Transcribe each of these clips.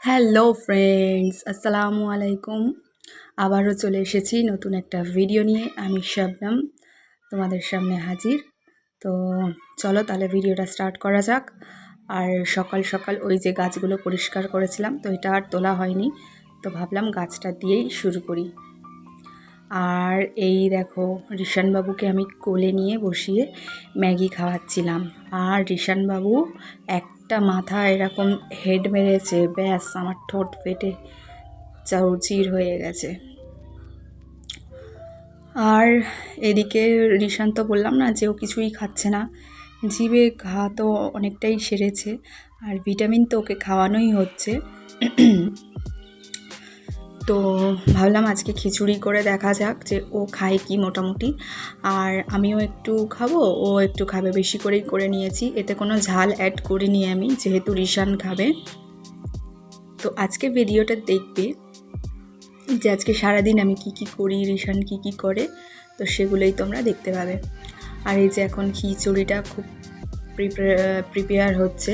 Hello friends, আসসালামু আলাইকুম। আবারও চলে এসেছি নতুন একটা ভিডিও নিয়ে। আমি শবনম তোমাদের সামনে হাজির। তো চলো তাহলে ভিডিওটা স্টার্ট করা যাক। আর সকাল সকাল ওই যে গাছগুলো পরিষ্কার করেছিলাম, তো এটা আর তোলা হয়নি, তো ভাবলাম গাছটা দিয়েই শুরু করি। আর এই দেখো, রিশানবাবুকে আমি কোলে নিয়ে বসিয়ে ম্যাগি খাওয়াচ্ছিলাম। আর রিশানবাবু একটা মাথা এরকম হেড মেরেছে, ব্যাস আমার ঠোঁট ফেটে চাউচির হয়ে গেছে। আর এদিকে রিশান তো বললাম না যে ও কিছুই খাচ্ছে না, জিভে ঘা তো অনেকটাই সেরেছে, আর ভিটামিন তো ওকে খাওয়ানোই হচ্ছে। তো ভাবলাম আজকে খিচুড়ি করে দেখা যাক যে ও খায় কি মোটামুটি। আর আমিও একটু খাবো, ও একটু খাবে, বেশি করেই করে নিয়েছি। এতে কোনো ঝাল অ্যাড করিনি আমি, যেহেতু রিশান খাবে। তো আজকে ভিডিওটা দেখবে যে আজকে সারাদিন আমি কি কি করি, রিশান কি কি করে, তো সেগুলোই তোমরা দেখতে পাবে। আর এই যে এখন খিচুড়িটা খুব প্রিপেয়ার হচ্ছে।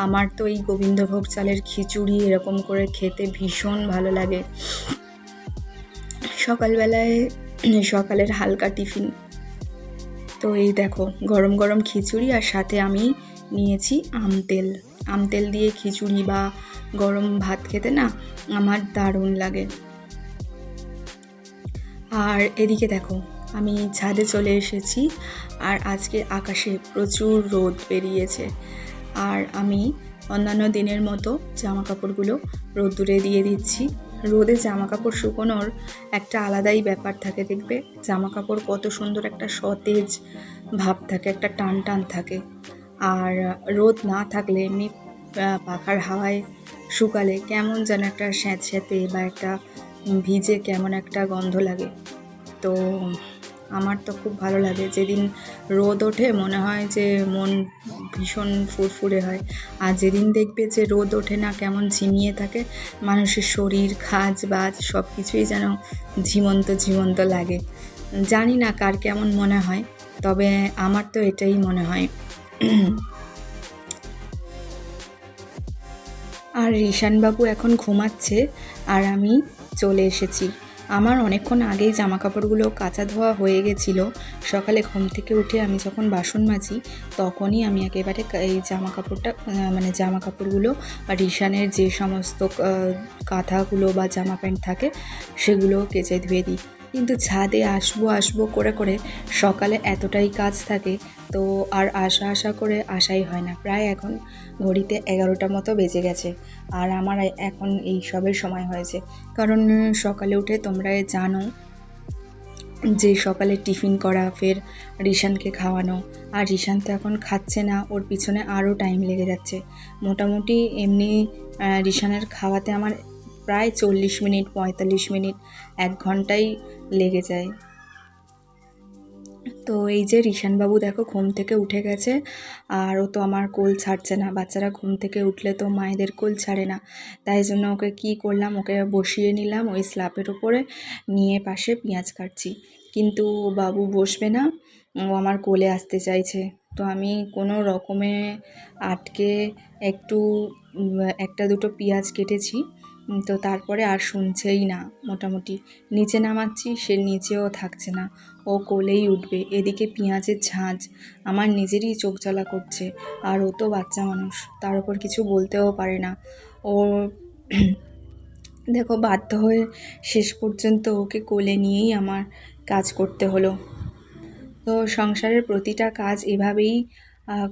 আমার তো এই গোবিন্দভোগ চালের খিচুড়ি এরকম করে খেতে ভীষণ ভালো লাগে। সকালবেলায় সকালের হালকা টিফিন। তো এই দেখো গরম গরম খিচুড়ি, আর সাথে আমি নিয়েছি আম তেল দিয়ে খিচুড়ি বা গরম ভাত খেতে না আমার দারুণ লাগে। আর এদিকে দেখো আমি ছাদে চলে এসেছি, আর আজকে আকাশে প্রচুর রোদ বেরিয়েছে। আর আমি অন্যান্য দিনের মতো জামা কাপড়গুলো রোদ্দুরে দিয়ে দিচ্ছি। রোদে জামা কাপড় শুকোনোর একটা আলাদাই ব্যাপার থাকে, দেখবে জামা কাপড় কত সুন্দর একটা সতেজ ভাব থাকে, একটা টান টান থাকে। আর রোদ না থাকলে এমনি পাখার হাওয়ায় শুকালে কেমন যেন একটা স্যাঁতস্যাঁতে বা একটা ভিজে কেমন একটা গন্ধ লাগে। তো আমার তো খুব ভালো লাগে, যেদিন রোদ ওঠে মনে হয় যে মন ভীষণ ফুরফুরে হয়। আর যেদিন দেখবে যে রোদ ওঠে না, কেমন ঝিমিয়ে থাকে মানুষের শরীর, খাজ বাজ সব কিছুই যেন ঝিমন্ত ঝিমন্ত লাগে। জানি না কার কেমন মনে হয়, তবে আমার তো এটাই মনে হয়। আর রিশানবাবু এখন ঘুমাচ্ছে, আর আমি চলে এসেছি। আমার অনেকক্ষণ আগেই জামা কাপড়গুলো কাচা ধোয়া হয়ে গেছিলো। সকালে ঘুম থেকে উঠে আমি যখন বাসন মাজি, তখনই আমি একেবারে এই জামা কাপড়গুলো বা রিশানের যে সমস্ত কাঁথাগুলো বা জামা প্যান্ট থাকে সেগুলো কেচে ধুয়ে দিই। কিন্তু ছাদে আসবো করে করে সকালে এতটাই কাজ থাকে, তো আর আসা করে আসাই হয় না। প্রায় এখন ঘড়িতে 11টা মতো বেজে গেছে, আর আমার এখন এই সবের সময় হয়েছে। কারণ সকালে উঠে তোমরা জানো যে সকালে টিফিন করা, ফের রিশানকে খাওয়ানো। আর রিশান তো এখন খাচ্ছে না, ওর পিছনে আরও টাইম লেগে যাচ্ছে। মোটামুটি এমনি রিশানের খাওয়াতে আমার প্রায় 40 মিনিট 45 মিনিট 1 ঘন্টাই লেগে যায়। তো এই যে রিশানবাবু দেখো ঘুম থেকে উঠে গেছে, আর ও তো আমার কোল ছাড়ছে না। বাচ্চারা ঘুম থেকে উঠলে তো মায়েদের কোল ছাড়ে না, তাই জন্য ওকে কি করলাম, ওকে বসিয়ে নিলাম ওই স্ল্যাপের উপরে, নিয়ে পাশে পেঁয়াজ কাটছি। কিন্তু বাবু বসবে না, ও আমার কোলে আসতে চাইছে। তো আমি কোনো রকমে আটকে একটু একটা দুটো পেঁয়াজ কেটেছি। তো তারপরে আর শুনছেই না। মোটামুটি নিচে নামাচ্ছি, সে নিচেও থাকছে না, ও কোলেই উঠবে। এদিকে পেঁয়াজের ঝাঁঝ, আমার নিজেরই চোখ জ্বালা করছে। আর ও তো বাচ্চা মানুষ, তার উপর কিছু বলতেও পারে না। ও দেখো বাধ্য হয়ে শেষ পর্যন্ত ওকে কোলে নিয়েই আমার কাজ করতে হলো। তো সংসারের প্রতিটা কাজ এভাবেই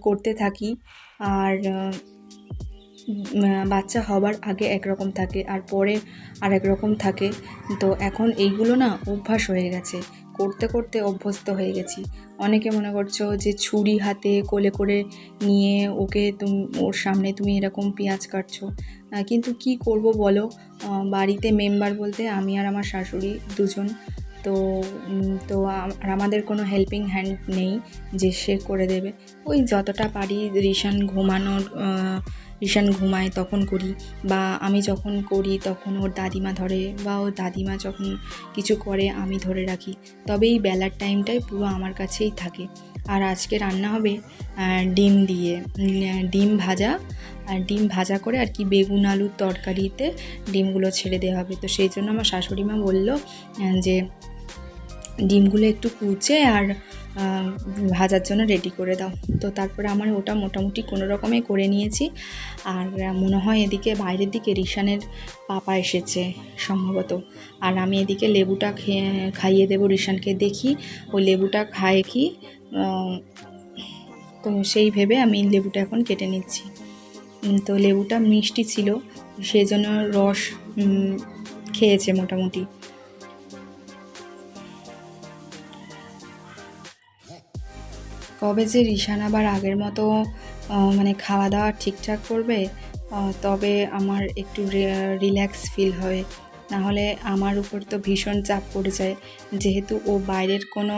করতে থাকি। আর বাচ্চা হবার আগে একরকম থাকে, আর পরে আর একরকম থাকে। তো এখন এইগুলো না অভ্যাস হয়ে গেছে, করতে করতে অভ্যস্ত হয়ে গেছি। অনেকে মনে করছো যে ছুরি হাতে কোলে করে নিয়ে ওকে ওর সামনে তুমি এরকম পেঁয়াজ কাটছো, কিন্তু কি করব বলো। বাড়িতে মেম্বার বলতে আমি আর আমার শাশুড়ি দুজন। তো তো আর আমাদের কোনো হেল্পিং হ্যান্ড নেই যে সে করে দেবে। ওই যতটা পারি, রিশান ঘুমায় তখন করি, বা আমি যখন করি তখন ওর দাদিমা ধরে, বা ওর দাদিমা যখন কিছু করে আমি ধরে রাখি। তবে এই বেলার টাইমটাই পুরো আমার কাছেই থাকে। আর আজকে রান্না হবে ডিম দিয়ে, ডিম ভাজা, আর ডিম ভাজা করে আর কি বেগুন আলুর তরকারিতে ডিমগুলো ছেড়ে দেওয়া হবে। তো সেই জন্য আমার শাশুড়ি মা বললো যে ডিমগুলো একটু কুচে আর ভাজার জন্য রেডি করে দাও। তো তারপরে আমার ওটা মোটামুটি কোনো রকমে করে নিয়েছি। আর মনে হয় এদিকে বাইরের দিকে রিশানের পাপা এসেছে সম্ভবত, আর আমি এদিকে লেবুটা খাইয়ে দেবো রিশানকে, দেখি ওই লেবুটা খায় কি। তো সেই ভেবে আমি লেবুটা এখন কেটে নিচ্ছি। তো লেবুটা মিষ্টি ছিল, সেই জন্য রস খেয়েছে মোটামুটি। কবে যে রিশান আবার আগের মতো মানে খাওয়া দাওয়া ঠিকঠাক করবে, তবে আমার একটু রিল্যাক্স ফিল হয়। নাহলে আমার উপর তো ভীষণ চাপ পড়ে যায়, যেহেতু ও বাইরের কোনো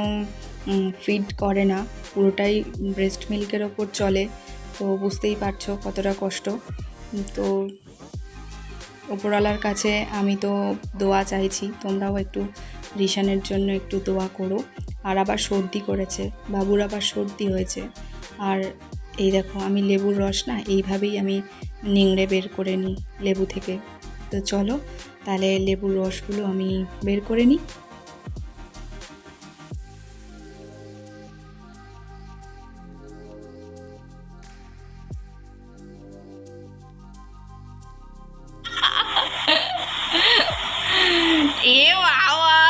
ফিড করে না, পুরোটাই ব্রেস্ট মিল্কের ওপর চলে। তো বুঝতেই পারছো কতটা কষ্ট। তো ওপরওয়ালার কাছে আমি তো দোয়া চাইছি, তোমরাও একটু রিশানের জন্য একটু দোয়া করো। আর আবার সর্দি করেছে, বাবুর আবার সর্দি হয়েছে। আর এই দেখো আমি লেবুর রস না এইভাবেই আমি নিংড়ে বের করে নিই লেবু থেকে। তো চলো তাহলে লেবুর রসগুলো আমি বের করে নিই। এ বাবা,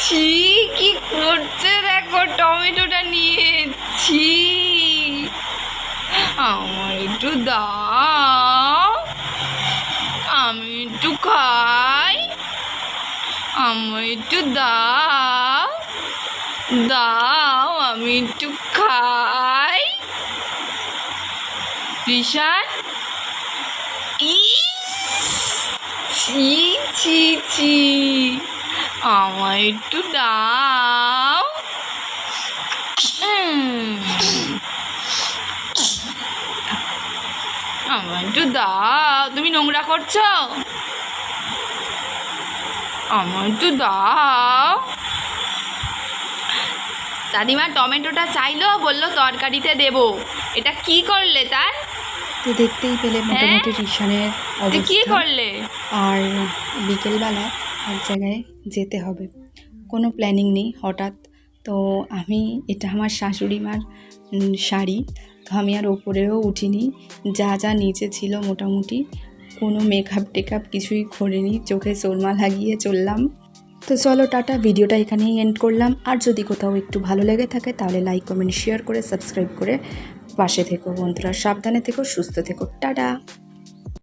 ছি, কি করছে দেখো টমেটোটা নিয়ে। ছি, আমার একটু দাও, আমি একটু খাই, আমার একটু দাও, দাও আমি একটু খাই। রিশান, ছি ছি ছি, আমার একটু দাও। আমার একটু দাও, তুমি নোংরা করছো, আমার একটু দাও। দাদিমা টমেটোটা চাইলো, বললো তরকারিতে দেবো, এটা কি করলে তার? তো দেখতেই পেলে মোটামুটি রিশানের তুই কি অবস্থা। করলে? আর বিকেলবেলা এক জায়গায় যেতে হবে, কোনো প্ল্যানিং নেই, হঠাৎ। তো আমি, এটা আমার শাশুড়ি মার শাড়ি, তো আমি আর ওপরেও উঠিনি, যা যা নিচে ছিল মোটামুটি কোনো মেকআপ টেকআপ কিছুই করিনি, চোখে সুরমা লাগিয়ে চললাম। তো চলো টাটা, ভিডিওটা এখানেই এন্ড করলাম। আর যদি কোথাও একটু ভালো লেগে থাকে তাহলে লাইক কমেন্ট শেয়ার করে সাবস্ক্রাইব করে পাশে থেকো বন্ধুরা। সাবধানে থেকো, সুস্থ থেকো, টাটা।